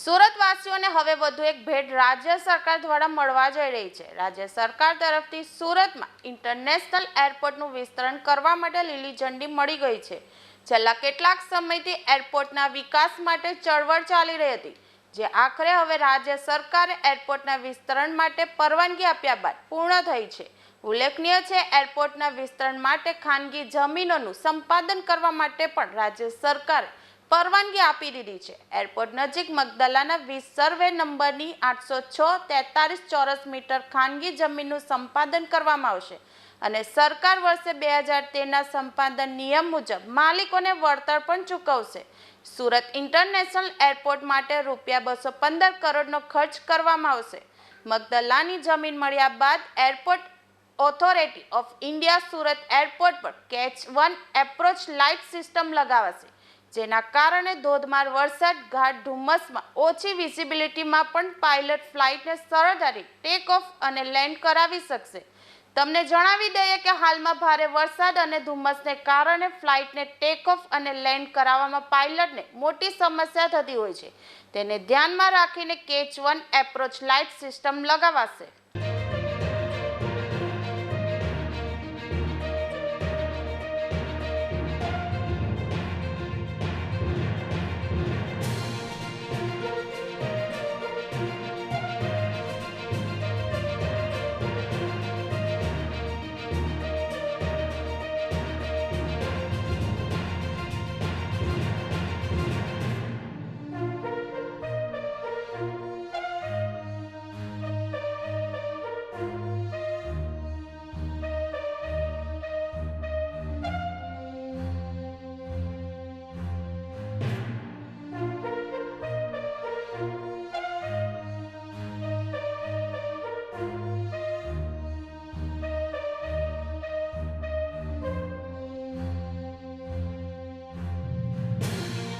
સુરતવાસીઓને હવે વધુ એક ભેટ રાજ્ય સરકાર દ્વારા મળવા જઈ રહી છે। રાજ્ય સરકાર તરફથી સુરતમાં ઇન્ટરનેશનલ એરપોર્ટનું વિસ્તરણ કરવા માટે લીલી ઝંડી મળી ગઈ છે। છેલ્લા કેટલાક સમયથી એરપોર્ટના વિકાસ માટે ચળવળ ચાલી રહી હતી, જે આખરે હવે રાજ્ય સરકારે એરપોર્ટના વિસ્તરણ માટે પરવાનગી આપ્યા બાદ પૂર્ણ થઈ છે। ઉલ્લેખનીય છે, એરપોર્ટના વિસ્તરણ માટે ખાનગી જમીનોનું સંપાદન કરવા માટે પણ રાજ્ય સરકારે પરવાનગી આપી દીધી છે। એરપોર્ટ નજીક મગદલાના 20 સર્વે નંબરની 806.43 ચોરસ મીટર ખાનગી જમીનનું સંપાદન કરવામાં આવશે અને સરકાર વર્ષે 2013ના સંપાદન નિયમ મુજબ માલિકોને વળતર પણ ચૂકવશે। સુરત ઇન્ટરનેશનલ એરપોર્ટ માટે ₹215 કરોડનો ખર્ચ કરવામાં આવશે। મગદલાની જમીન મળ્યા બાદ airport authority of India Surat airport પર કેચ 1 એપ્રોચ લાઇટ સિસ્ટમ લગાવશે, જેના કારણે ધોધમાર વરસાદ, ઘાટ ધુમ્મસમાં ઓછી વિઝિબિલિટીમાં પણ પાયલટ ફ્લાઇટને સરળતાથી ટેક ઓફ અને લેન્ડ કરાવી શકશે। તમને જણાવી દઈએ કે હાલમાં ભારે વરસાદ અને ધુમ્મસને કારણે ફ્લાઇટને ટેક ઓફ અને લેન્ડ કરાવવામાં પાયલટને મોટી સમસ્યા થતી હોય છે। તેને ધ્યાનમાં રાખીને કેચ 1 એપ્રોચ લાઇટ સિસ્ટમ લગાવાશે।